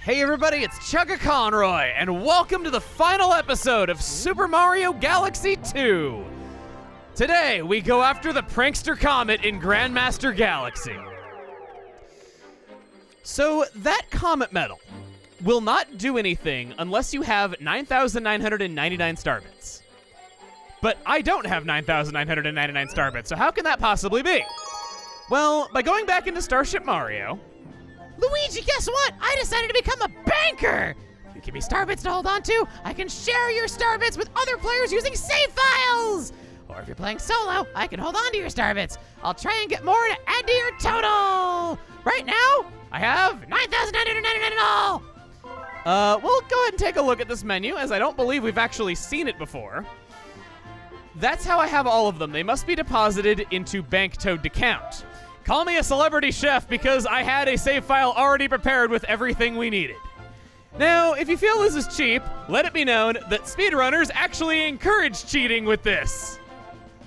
Hey everybody, it's Chugga Conroy, and welcome to the final episode of Super Mario Galaxy 2. Today, we go after the Prankster Comet in Grandmaster Galaxy. So, that Comet Medal will not do anything unless you have 9,999 star bits. But I don't have 9,999 star bits, so how can that possibly be? Well, by going back into Starship Mario... Luigi, guess what? I decided to become a banker! If you give me star bits to hold on to, I can share your star bits with other players using save files! Or if you're playing solo, I can hold on to your star bits. I'll try and get more to add to your total! Right now, I have 9,999 in all! We'll go ahead and take a look at this menu, as I don't believe we've actually seen it before. That's how I have all of them. They must be deposited into Bank Toad to count. Call me a celebrity chef because I had a save file already prepared with everything we needed. Now, if you feel this is cheap, let it be known that speedrunners actually encourage cheating with this.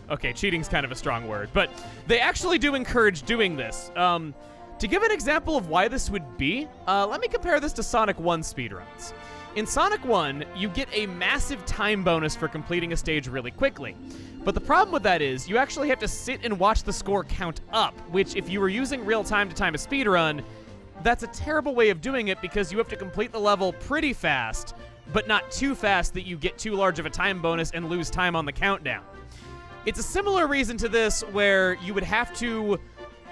Okay, cheating's kind of a strong word, but they actually do encourage doing this. To give an example of why this would be, let me compare this to Sonic 1 speedruns. In Sonic 1, you get a massive time bonus for completing a stage really quickly. But the problem with that is, you actually have to sit and watch the score count up, which if you were using real time to time a speedrun, that's a terrible way of doing it because you have to complete the level pretty fast, but not too fast that you get too large of a time bonus and lose time on the countdown. It's a similar reason to this where you would have to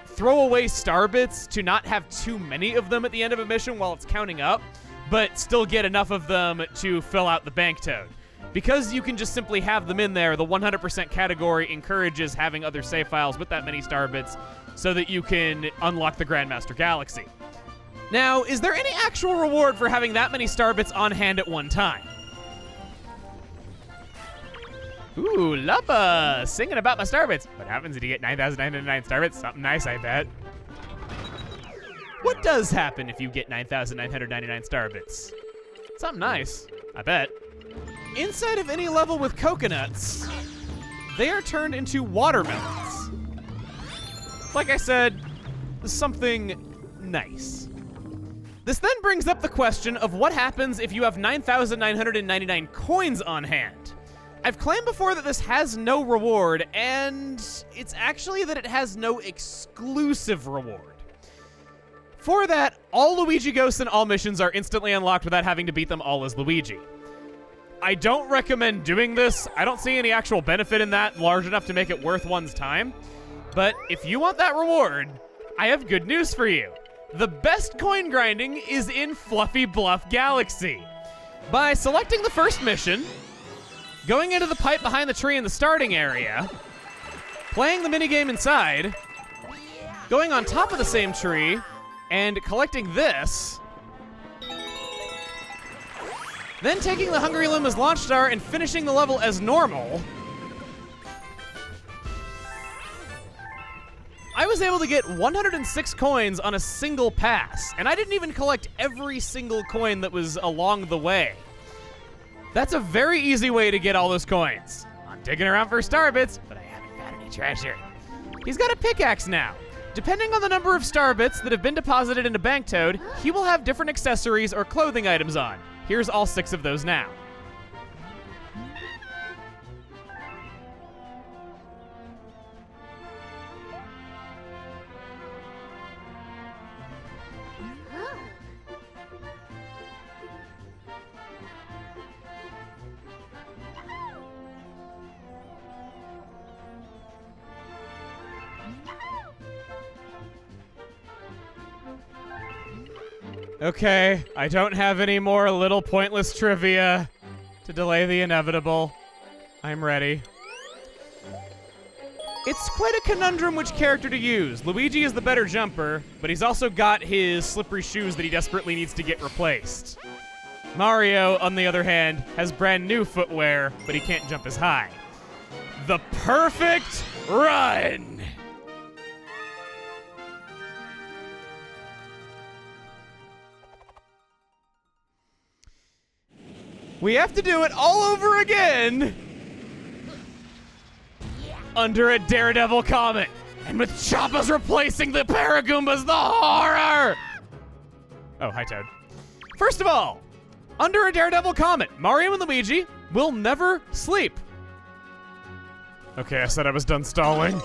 throw away star bits to not have too many of them at the end of a mission while it's counting up, but still get enough of them to fill out the Bank Toad. Because you can just simply have them in there, the 100% category encourages having other save files with that many star bits so that you can unlock the Grandmaster Galaxy. Now, is there any actual reward for having that many star bits on hand at one time? Ooh, Lubba, singing about my star bits. What happens if you get 9,999 star bits? Something nice, I bet. What does happen if you get 9,999 star bits? Something nice, I bet. Inside of any level with coconuts, they are turned into watermelons. Like I said, something nice. This then brings up the question of what happens if you have 9,999 coins on hand. I've claimed before that this has no reward, and it's actually that it has no exclusive reward. For that, all Luigi ghosts and all missions are instantly unlocked without having to beat them all as Luigi. I don't recommend doing this. I don't see any actual benefit in that large enough to make it worth one's time. But if you want that reward, I have good news for you. The best coin grinding is in Fluffy Bluff Galaxy. By selecting the first mission, going into the pipe behind the tree in the starting area, playing the minigame inside, going on top of the same tree, and collecting this, then taking the Hungry Lima's launch star and finishing the level as normal, I was able to get 106 coins on a single pass, and I didn't even collect every single coin that was along the way. That's a very easy way to get all those coins. I'm digging around for star bits, but I haven't found any treasure. He's got a pickaxe now. Depending on the number of star bits that have been deposited into Bank Toad, he will have different accessories or clothing items on. Here's all 6 of those now. Okay, I don't have any more little pointless trivia to delay the inevitable. I'm ready. It's quite a conundrum which character to use. Luigi is the better jumper, but he's also got his slippery shoes that he desperately needs to get replaced. Mario, on the other hand, has brand new footwear, but he can't jump as high. The perfect run! We have to do it all over again under a Daredevil comet. And with Choppas replacing the Paragoombas, the horror! Oh, hi, Toad. First of all, under a Daredevil comment, Mario and Luigi will never sleep. Okay, I said I was done stalling.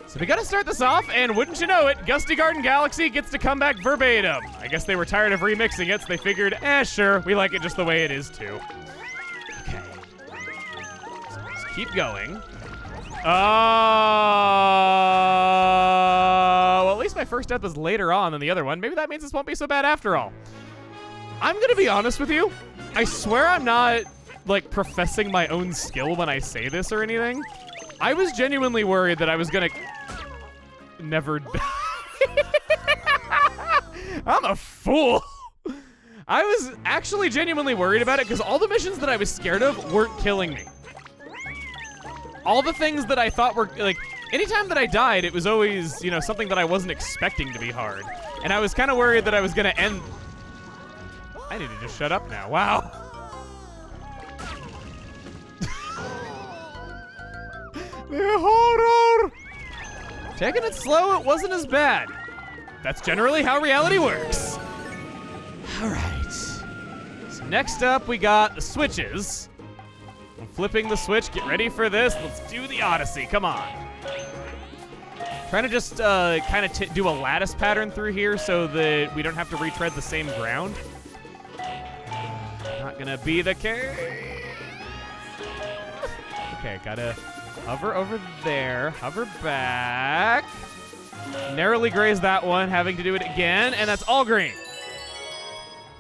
So we gotta start this off, and wouldn't you know it, Gusty Garden Galaxy gets to come back verbatim. I guess they were tired of remixing it, so they figured, sure, we like it just the way it is too. Okay. So let's keep going. Well, at least my first death was later on than the other one. Maybe that means this won't be so bad after all. I'm gonna be honest with you. I swear I'm not, like, professing my own skill when I say this or anything. I was genuinely worried that I was gonna never die. I'm a fool. I was actually genuinely worried about it because all the missions that I was scared of weren't killing me. All the things that I thought were, like, anytime that I died, it was always, you know, something that I wasn't expecting to be hard. And I was kind of worried that I was gonna end... I need to just shut up now. Wow. The horror! Taking it slow, it wasn't as bad. That's generally how reality works. All right. So next up, we got the switches. I'm flipping the switch. Get ready for this. Let's do the Odyssey. Come on. Trying to just kind of do a lattice pattern through here so that we don't have to retread the same ground. Not gonna be the case. Okay, gotta hover over there, hover back. Narrowly graze that one, having to do it again, and that's all green.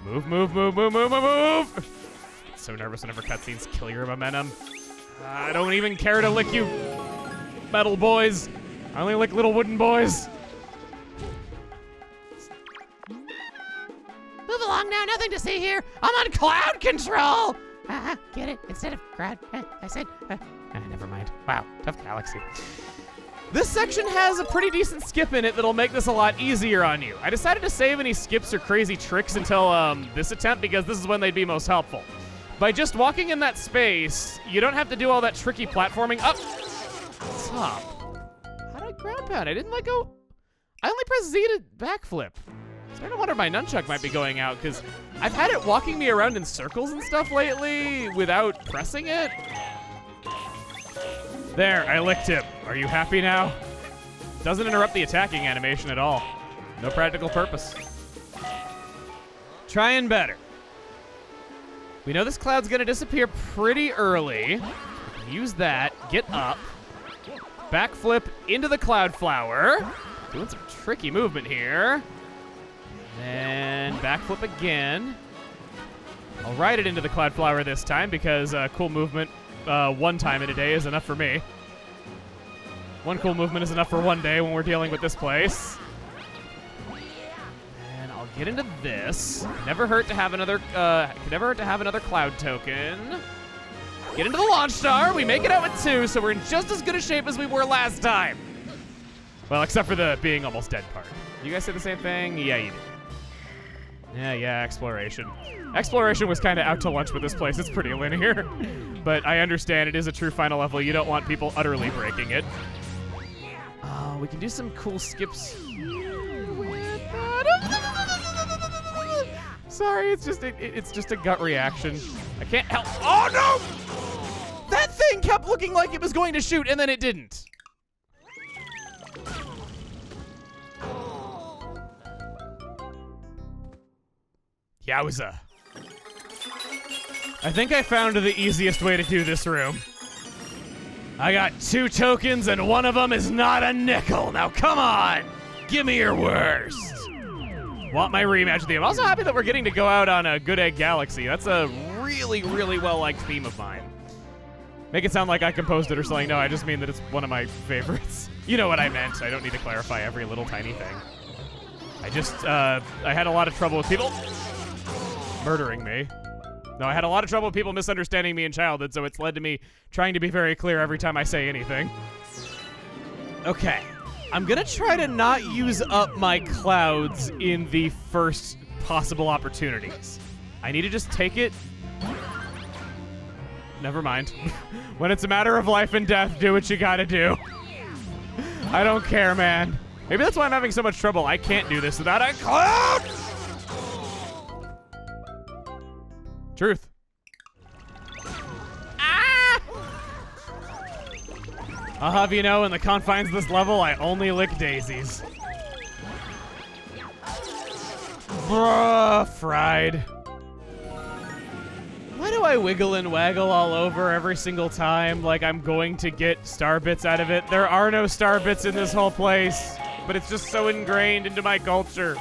Move, move, move, move, move, move, move. So nervous whenever cutscenes kill your momentum. I don't even care to lick you, metal boys. I only lick little wooden boys. Move along now, nothing to see here. I'm on cloud control. Get it? Instead of crowd, I said, never mind. Wow, tough galaxy. This section has a pretty decent skip in it that'll make this a lot easier on you. I decided to save any skips or crazy tricks until this attempt because this is when they'd be most helpful. By just walking in that space, you don't have to do all that tricky platforming up top. How did I ground pound? I didn't let go. I only pressed Z to backflip. Starting to wonder if my nunchuck might be going out because I've had it walking me around in circles and stuff lately without pressing it. There, I licked him. Are you happy now? Doesn't interrupt the attacking animation at all. No practical purpose. Trying better. We know this cloud's gonna disappear pretty early. Use that, get up, backflip into the cloud flower. Doing some tricky movement here. And backflip again. I'll ride it into the cloud flower this time because cool movement one time in a day is enough for me. One cool movement is enough for one day when we're dealing with this place. And I'll get into this. Never hurt to have another. Never hurt to have another cloud token. Get into the launch star. We make it out with 2, so we're in just as good a shape as we were last time. Well, except for the being almost dead part. You guys say the same thing? Yeah, you did. Yeah, exploration. Exploration was kind of out to lunch with this place. It's pretty linear. But I understand it is a true final level. You don't want people utterly breaking it. We can do some cool skips. Sorry, it's just a gut reaction. I can't help. Oh, no! That thing kept looking like it was going to shoot, and then it didn't. Yowza. I think I found the easiest way to do this room. I got 2 tokens and one of them is not a nickel. Now come on, give me your worst. Want my rematch theme. I'm also happy that we're getting to go out on a Good Egg Galaxy. That's a really, really well-liked theme of mine. Make it sound like I composed it or something. No, I just mean that it's one of my favorites. You know what I meant. I don't need to clarify every little tiny thing. I had a lot of trouble with people murdering me. No, I had a lot of trouble with people misunderstanding me in childhood, so it's led to me trying to be very clear every time I say anything. Okay. I'm gonna try to not use up my clouds in the first possible opportunities. I need to just take it. Never mind. When it's a matter of life and death, do what you gotta do. I don't care, man. Maybe that's why I'm having so much trouble. I can't do this without a cloud! Truth. I'll have you know, in the confines of this level, I only lick daisies. Bruh, fried. Why do I wiggle and waggle all over every single time like I'm going to get star bits out of it? There are no star bits in this whole place, but it's just so ingrained into my culture.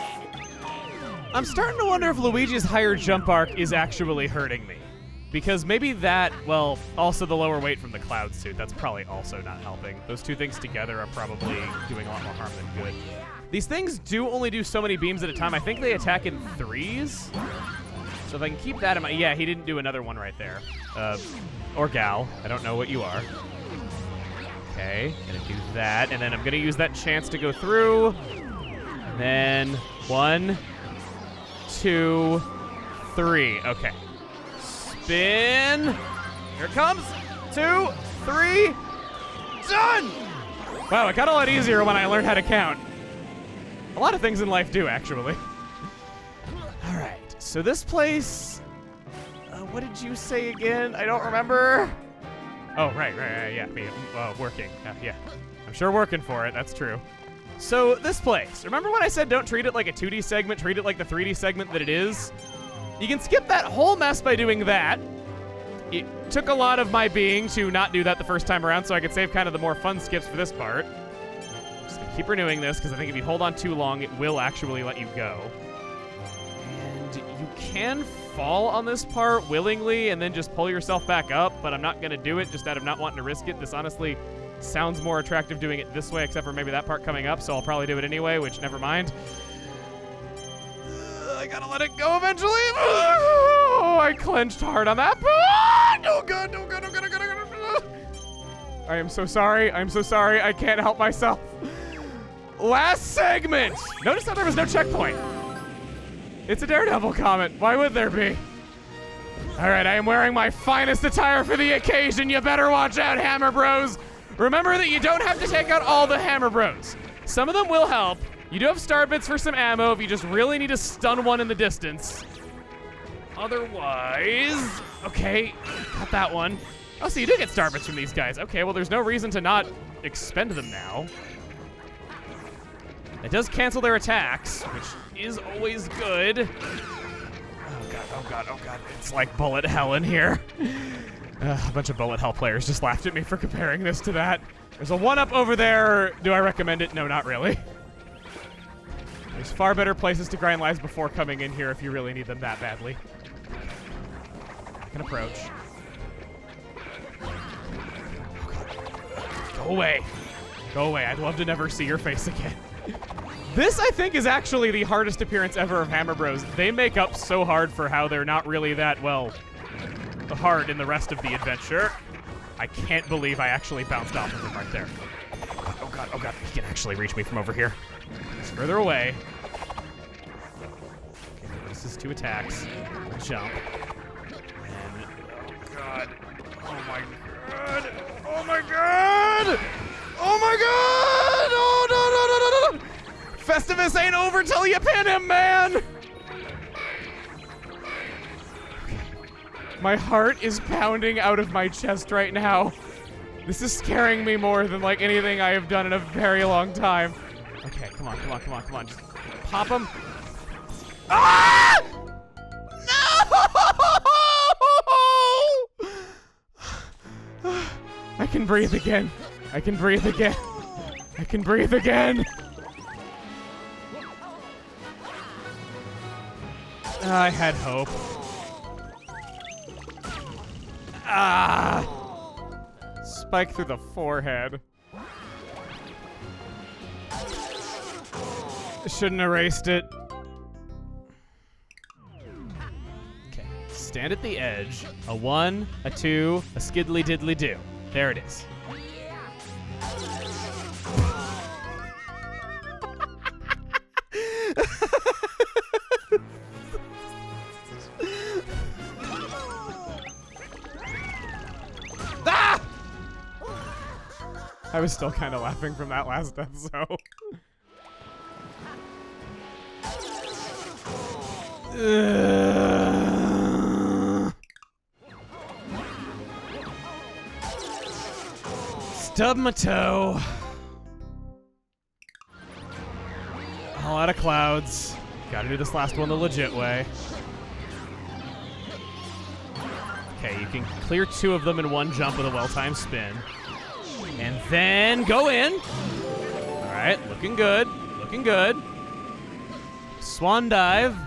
I'm starting to wonder if Luigi's higher jump arc is actually hurting me. Because maybe that, well, also the lower weight from the cloud suit, that's probably also not helping. Those two things together are probably doing a lot more harm than good. These things do only do so many beams at a time. I think they attack in 3s. So if I can keep that in mind, yeah, he didn't do another one right there. Or gal, I don't know what you are. Okay, gonna do that, and then I'm gonna use that chance to go through. And then 1, 2, 3, okay. Spin. Here it comes. 2, 3. Done! Wow, it got a lot easier when I learned how to count. A lot of things in life do, actually. All right, so this place, what did you say again? I don't remember. Oh, right, yeah, me, working, yeah. I'm sure working for it, that's true. So this place, remember when I said don't treat it like a 2D segment, treat it like the 3D segment that it is? You can skip that whole mess by doing that. It took a lot of my being to not do that the first time around, so I could save kind of the more fun skips for this part. Just gonna keep renewing this, because I think if you hold on too long, it will actually let you go. And you can fall on this part willingly and then just pull yourself back up, but I'm not gonna do it just out of not wanting to risk it. This honestly sounds more attractive doing it this way, except for maybe that part coming up, so I'll probably do it anyway, which never mind. I gotta let it go eventually. Oh, I clenched hard on that. Oh, God, oh, God, oh, God, oh, God, oh, God. I am so sorry. I'm so sorry. I can't help myself. Last segment. Notice how there was no checkpoint. It's a Daredevil comment. Why would there be? All right, I am wearing my finest attire for the occasion. You better watch out, Hammer Bros. Remember that you don't have to take out all the Hammer Bros. Some of them will help. You do have star bits for some ammo if you just really need to stun one in the distance. Otherwise, okay, got that one. Oh, so you do get star bits from these guys. Okay, well, there's no reason to not expend them now. It does cancel their attacks, which is always good. Oh, God, oh, God, oh, God. It's like bullet hell in here. A bunch of bullet hell players just laughed at me for comparing this to that. There's a 1-up over there. Do I recommend it? No, not really. There's far better places to grind lives before coming in here if you really need them that badly. I can approach. Go away. Go away. I'd love to never see your face again. This, I think, is actually the hardest appearance ever of Hammer Bros. They make up so hard for how they're not really that, well, hard in the rest of the adventure. I can't believe I actually bounced off of him right there. Oh, God, oh, God. He can actually reach me from over here. He's further away. Okay, this is 2 attacks. Jump. And, oh, God. Oh, my God. Oh, my God. Oh, my God. Oh, no, no, no, no, no. Festivus ain't over till you pin him, man. My heart is pounding out of my chest right now. This is scaring me more than like anything I have done in a very long time. Okay, come on, come on, come on, come on. Just pop him. Ah! No! I can breathe again. I can breathe again. I can breathe again. I had hope. Ah! Spike through the forehead. Shouldn't have erased it. Okay. Stand at the edge. A 1, a 2, a skiddly diddly do. There it is. Ah! I was still kind of laughing from that last episode. Stub my toe. All out of clouds. Gotta do this last one the legit way. Okay, you can clear 2 of them in one jump with a well-timed spin. And then go in. All right, looking good. Looking good. Swan dive.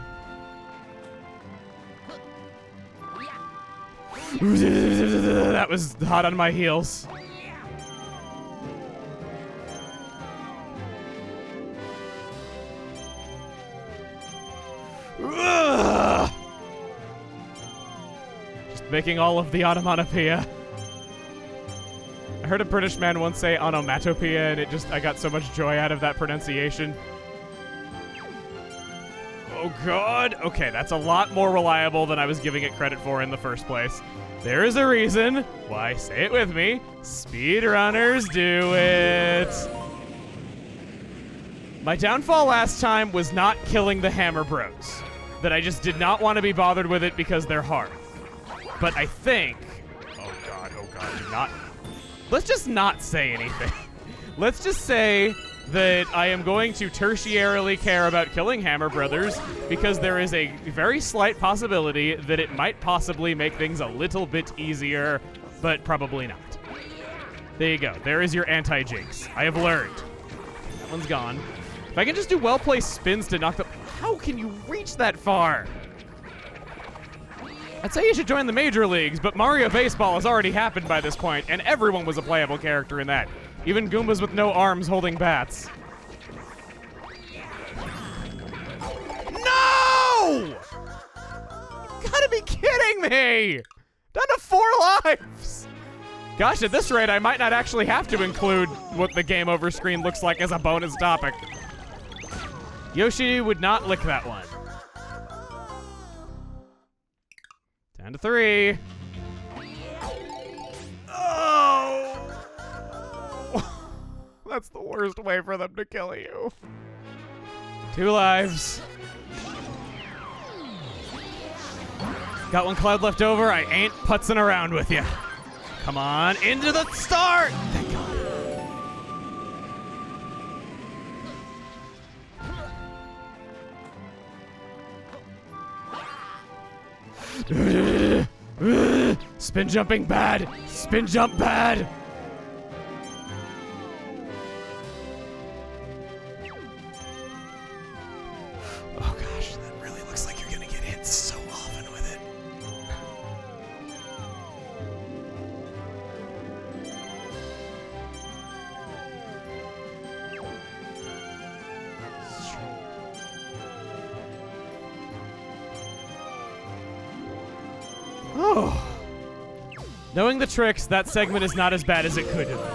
That was hot on my heels. Ugh. Just making all of the onomatopoeia. I heard a British man once say onomatopoeia, and I got so much joy out of that pronunciation. Oh god. Okay, that's a lot more reliable than I was giving it credit for in the first place. There is a reason why, say it with me, speedrunners do it. My downfall last time was not killing the Hammer Bros. That I just did not want to be bothered with it because they're hard. But I think... Oh god, do not... Let's just not say anything. Let's just say that I am going to tertiarily care about killing Hammer Brothers because there is a very slight possibility that it might possibly make things a little bit easier, but probably not. There you go. There is your anti-jinx. I have learned. That one's gone. If I can just do well-placed spins to knock them... How can you reach that far? I'd say you should join the major leagues, but Mario Baseball has already happened by this point, and everyone was a playable character in that. Even Goombas with no arms holding bats. No! Gotta be kidding me! Down to 4 lives! Gosh, at this rate, I might not actually have to include what the game over screen looks like as a bonus topic. Yoshi would not lick that one. Down to 3. Oh! That's the worst way for them to kill you. 2 lives. Got 1 cloud left over. I ain't putzing around with you. Come on, into the start! Thank God. Spin jumping bad! Spin jump bad! Oh gosh, that really looks like you're gonna get hit so often with it. Oh. Knowing the tricks, that segment is not as bad as it could have been.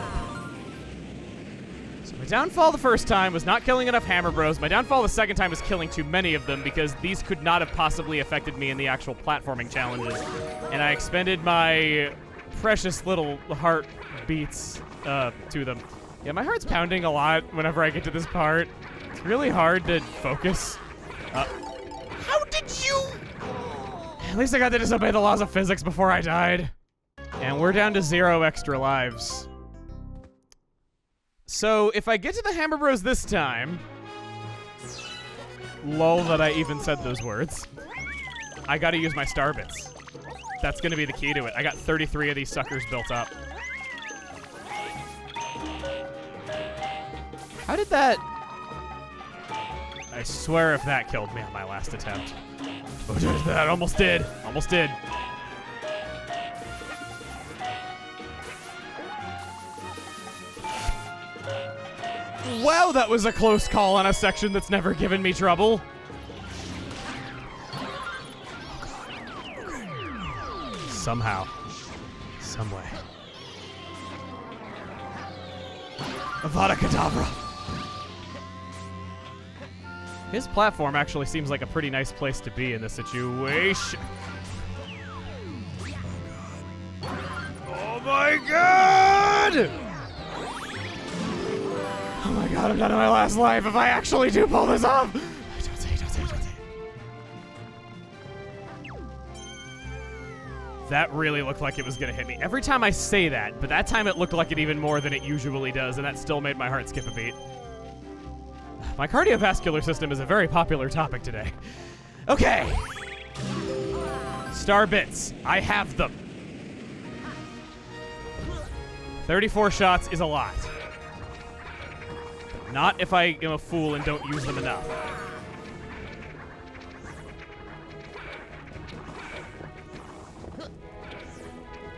So my downfall the first time was not killing enough Hammer Bros. My downfall the second time was killing too many of them because these could not have possibly affected me in the actual platforming challenges. And I expended my precious little heart beats to them. Yeah, my heart's pounding a lot whenever I get to this part. It's really hard to focus. How did you... At least I got to disobey the laws of physics before I died. And we're down to 0 extra lives. So, if I get to the Hammer Bros this time... Lol that I even said those words. I gotta use my star bits. That's gonna be the key to it. I got 33 of these suckers built up. How did that... I swear if that killed me on my last attempt. Oh, that almost did. Almost did. Wow, that was a close call on a section that's never given me trouble. Okay. Somehow. Some way. Avada Kedavra. His platform actually seems like a pretty nice place to be in this situation. Oh my god! Oh my god, I'm down to my last life if I actually do pull this off! Don't say. That really looked like it was gonna hit me. Every time I say that, but that time it looked like it even more than it usually does, and that still made my heart skip a beat. My cardiovascular system is a very popular topic today. Okay. Star bits. I have them. 34 shots is a lot. Not if I am a fool and don't use them enough.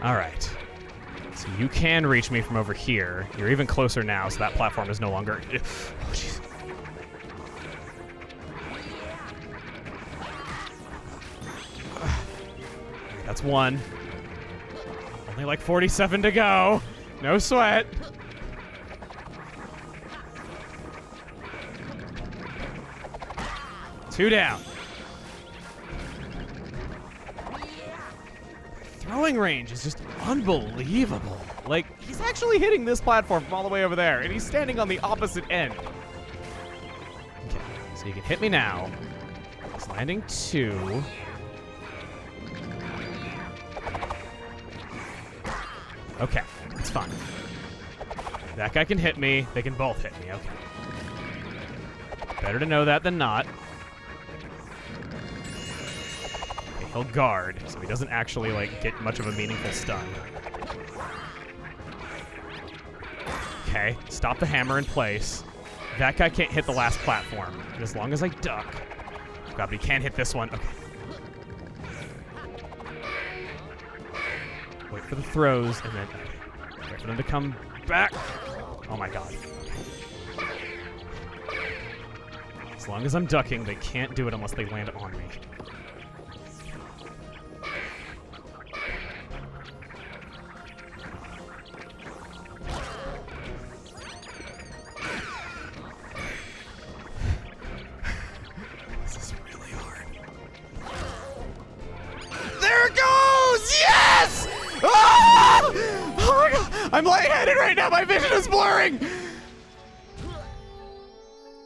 All right. So you can reach me from over here. You're even closer now, so that platform is no longer... Oh, jeez. That's one. Only like 47 to go. No sweat. Two down. Throwing range is just unbelievable. Like, he's actually hitting this platform from all the way over there, and he's standing on the opposite end. Okay, so you can hit me now. He's landing two. Okay, it's fine. That guy can hit me. They can both hit me. Okay. Better to know that than not. Okay, he'll guard, so he doesn't actually, like, get much of a meaningful stun. Okay, stop the hammer in place. That guy can't hit the last platform. But as long as I duck... Oh God, but he can't hit this one. Okay. Wait for the throws, and then wait for them to come back. Oh my God. As long as I'm ducking, they can't do it unless they land on me. This is really hard. There it goes! Yes! Ah! Oh my God! I'm lightheaded right now. My vision is blurring.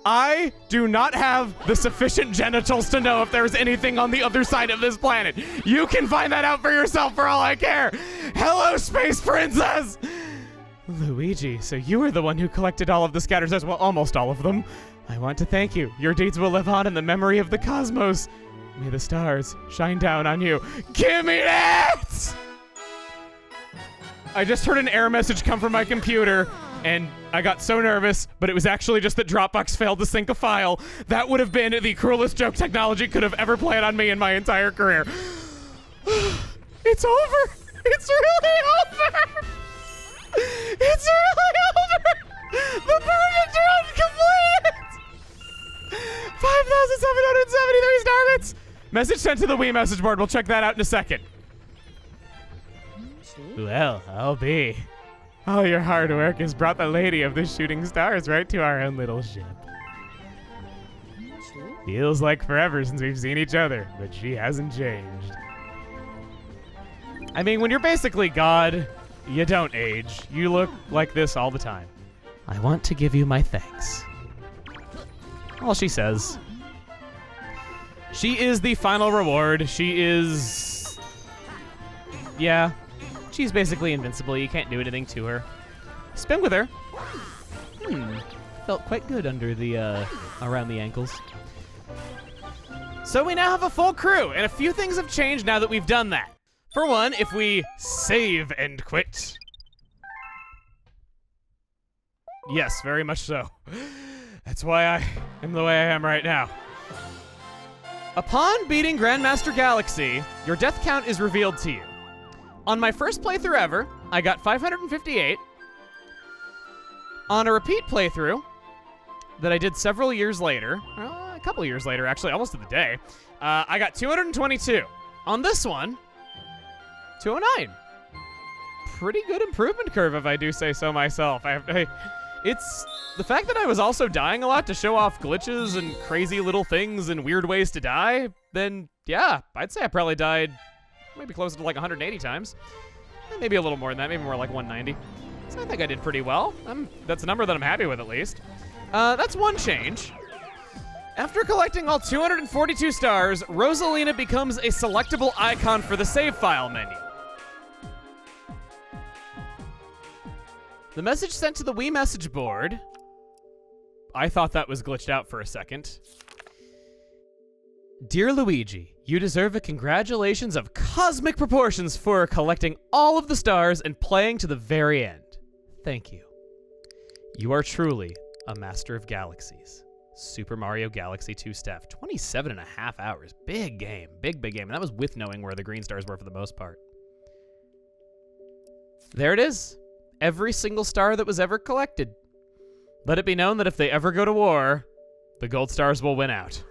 I do not have the sufficient genitals to know if there's anything on the other side of this planet. You can find that out for yourself for all I care. Hello, Space Princess! Luigi, so you were the one who collected all of the scatter stars, well, almost all of them. I want to thank you. Your deeds will live on in the memory of the cosmos. May the stars shine down on you. Give me that! I just heard an error message come from my computer, and I got so nervous, but it was actually just that Dropbox failed to sync a file. That would have been the cruelest joke technology could have ever played on me in my entire career. It's over. It's really over. It's really over. The perfect run complete. 5,773 star bits. Message sent to the Wii message board. We'll check that out in a second. Well, I'll be. All your hard work has brought the Lady of the Shooting Stars right to our own little ship. Feels like forever since we've seen each other, but she hasn't changed. I mean, when you're basically God, you don't age. You look like this all the time. I want to give you my thanks. All she says. She is the final reward. She is... Yeah. She's basically invincible. You can't do anything to her. Spin with her. Felt quite good under the, around the ankles. So we now have a full crew, and a few things have changed now that we've done that. For one, if we save and quit. Yes, very much so. That's why I am the way I am right now. Upon beating Grandmaster Galaxy, your death count is revealed to you. On my first playthrough ever, I got 558. On a repeat playthrough that I did several years later, a couple years later actually, almost to the day, I got 222. On this one, 209. Pretty good improvement curve if I do say so myself. It's the fact that I was also dying a lot to show off glitches and crazy little things and weird ways to die, then yeah, I'd say I probably died maybe closer to like 180 times. Maybe a little more than that, maybe more like 190. So I think I did pretty well. That's a number that I'm happy with at least. That's one change. After collecting all 242 stars, Rosalina becomes a selectable icon for the save file menu. The message sent to the Wii message board. I thought that was glitched out for a second. Dear Luigi, you deserve a congratulations of cosmic proportions for collecting all of the stars and playing to the very end. Thank you. You are truly a master of galaxies. Super Mario Galaxy 2 Steph. 27 and a half hours. Big game. Big game. And that was with knowing where the green stars were for the most part. There it is. Every single star that was ever collected. Let it be known that if they ever go to war, the gold stars will win out.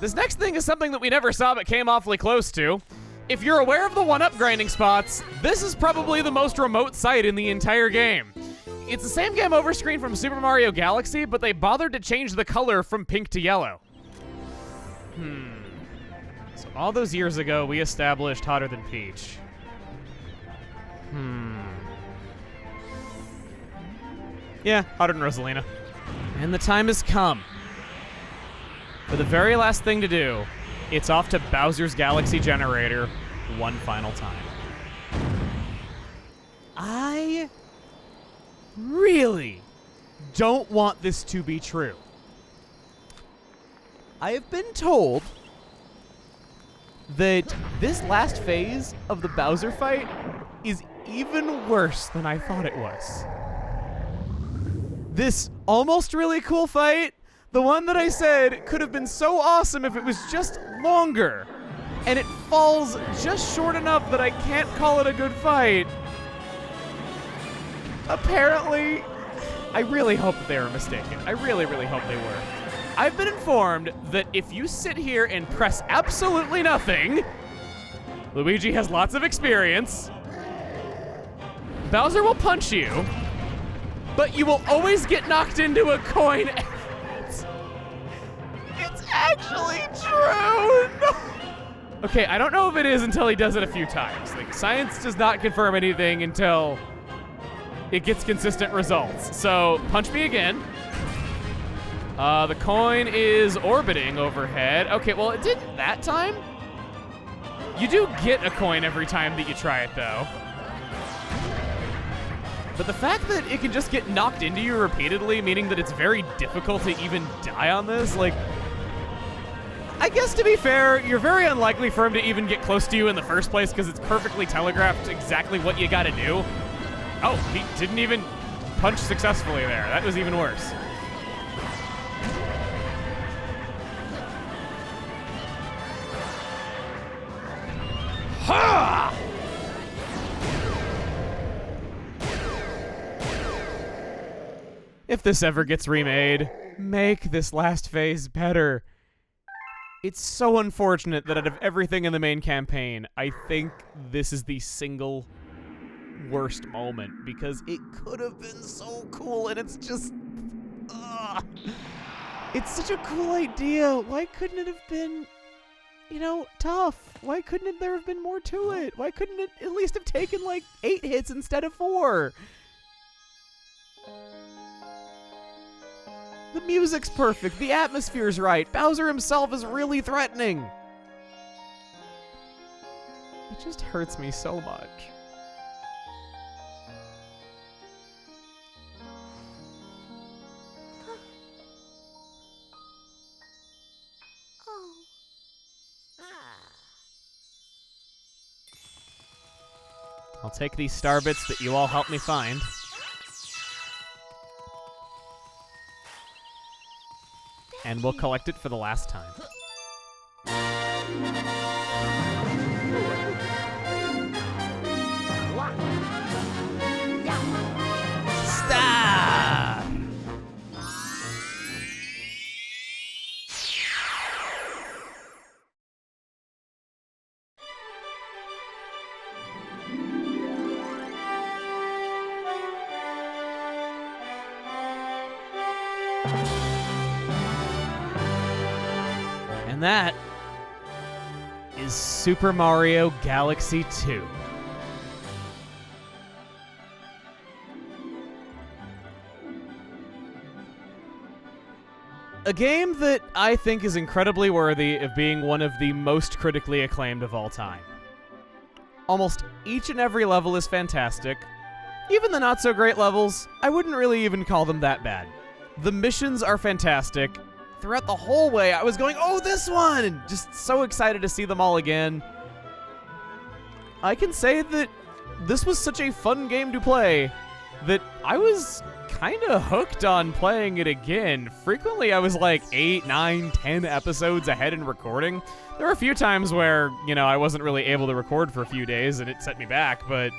This next thing is something that we never saw but came awfully close to. If you're aware of the 1-up grinding spots, this is probably the most remote site in the entire game. It's the same game over screen from Super Mario Galaxy, but they bothered to change the color from pink to yellow. So all those years ago, we established Hotter Than Peach. Yeah, Hotter Than Rosalina. And the time has come. For the very last thing to do, it's off to Bowser's Galaxy Generator one final time. I really don't want this to be true. I have been told that this last phase of the Bowser fight is even worse than I thought it was. This almost really cool fight, the one that I said could have been so awesome if it was just longer, and it falls just short enough that I can't call it a good fight. Apparently, I really hope that they were mistaken. I really, really hope they were. I've been informed that if you sit here and press absolutely nothing, Luigi has lots of experience, Bowser will punch you, but you will always get knocked into a coin. It's actually true. Okay, I don't know if it is until he does it a few times. Like, science does not confirm anything until it gets consistent results. So, punch me again. The coin is orbiting overhead. Okay, well, it didn't that time. You do get a coin every time that you try it, though. But the fact that it can just get knocked into you repeatedly, meaning that it's very difficult to even die on this, like, I guess to be fair, you're very unlikely for him to even get close to you in the first place because it's perfectly telegraphed exactly what you gotta do. Oh, he didn't even punch successfully there. That was even worse. Ha! If this ever gets remade, make this last phase better. It's so unfortunate that out of everything in the main campaign, I think this is the single worst moment because it could have been so cool and it's just... It's such a cool idea. Why couldn't it have been, you know, tough? Why couldn't there have been more to it? Why couldn't it at least have taken like 8 hits instead of 4? The music's perfect, the atmosphere's right, Bowser himself is really threatening. It just hurts me so much. I'll take these star bits that you all helped me find. And we'll collect it for the last time. Stop! And that is Super Mario Galaxy 2. A game that I think is incredibly worthy of being one of the most critically acclaimed of all time. Almost each and every level is fantastic. Even the not-so-great levels, I wouldn't really even call them that bad. The missions are fantastic. Throughout the whole way, I was going, oh, this one! Just so excited to see them all again. I can say that this was such a fun game to play that I was kind of hooked on playing it again. Frequently, I was like 8, 9, 10 episodes ahead in recording. There were a few times where, I wasn't really able to record for a few days and it set me back, but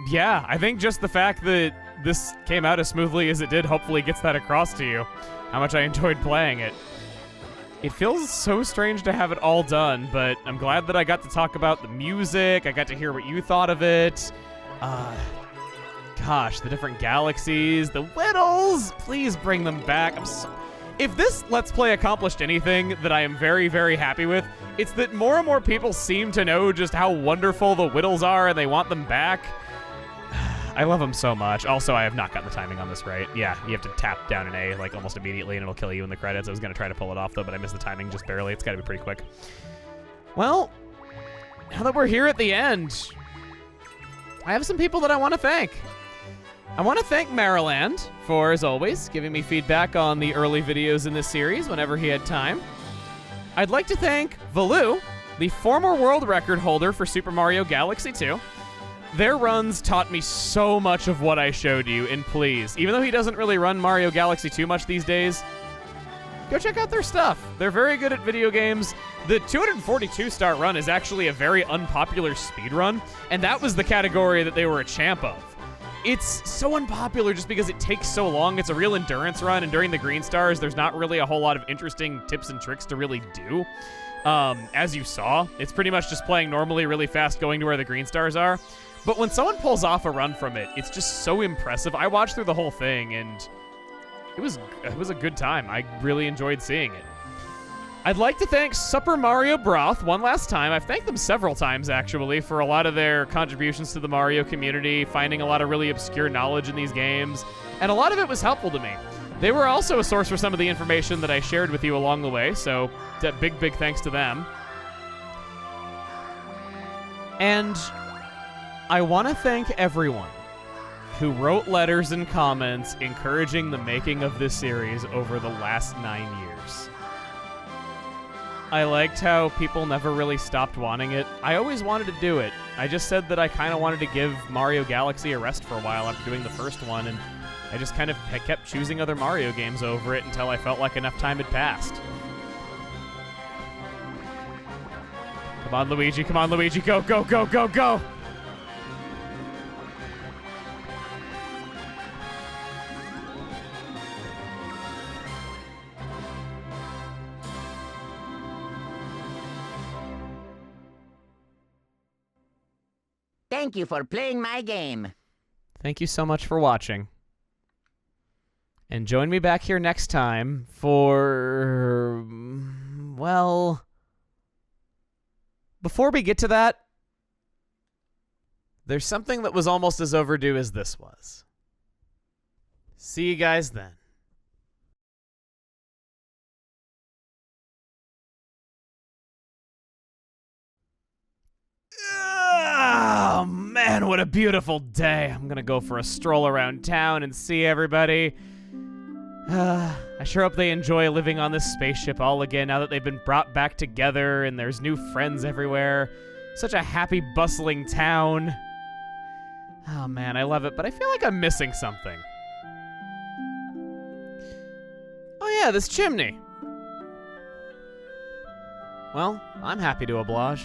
yeah, I think just the fact that this came out as smoothly as it did hopefully gets that across to you, how much I enjoyed playing it. It feels so strange to have it all done, but I'm glad that I got to talk about the music, I got to hear what you thought of it. Gosh, the different galaxies, the Whittles, please bring them back. If this Let's Play accomplished anything that I am very, very happy with, it's that more and more people seem to know just how wonderful the Whittles are and they want them back. I love them so much. Also, I have not gotten the timing on this right. Yeah, you have to tap down an A like almost immediately and it'll kill you in the credits. I was going to try to pull it off though, but I missed the timing just barely. It's got to be pretty quick. Well, now that we're here at the end, I have some people that I want to thank. I want to thank Maryland for, as always, giving me feedback on the early videos in this series whenever he had time. I'd like to thank Valu, the former world record holder for Super Mario Galaxy 2. Their runs taught me so much of what I showed you, and please, even though he doesn't really run Mario Galaxy 2 much these days, go check out their stuff. They're very good at video games. The 242-star run is actually a very unpopular speed run, and that was the category that they were a champ of. It's so unpopular just because it takes so long. It's a real endurance run, and during the green stars, there's not really a whole lot of interesting tips and tricks to really do. As you saw, it's pretty much just playing normally really fast, going to where the green stars are. But when someone pulls off a run from it, it's just so impressive. I watched through the whole thing, and it was a good time. I really enjoyed seeing it. I'd like to thank Super Mario Broth one last time. I've thanked them several times, actually, for a lot of their contributions to the Mario community, finding a lot of really obscure knowledge in these games, and a lot of it was helpful to me. They were also a source for some of the information that I shared with you along the way, so big, big thanks to them. And I want to thank everyone who wrote letters and comments encouraging the making of this series over the last 9 years. I liked how people never really stopped wanting it. I always wanted to do it. I just said that I kind of wanted to give Mario Galaxy a rest for a while after doing the first one, and I just kind of kept choosing other Mario games over it until I felt like enough time had passed. Come on, Luigi, go, go, go, go, go! Thank you for playing my game. Thank you so much for watching. And join me back here next time for, well, before we get to that, there's something that was almost as overdue as this was. See you guys then. Oh, man, what a beautiful day. I'm gonna go for a stroll around town and see everybody. I sure hope they enjoy living on this spaceship all again now that they've been brought back together and there's new friends everywhere. Such a happy, bustling town. Oh, man, I love it, but I feel like I'm missing something. Oh, yeah, this chimney. Well, I'm happy to oblige.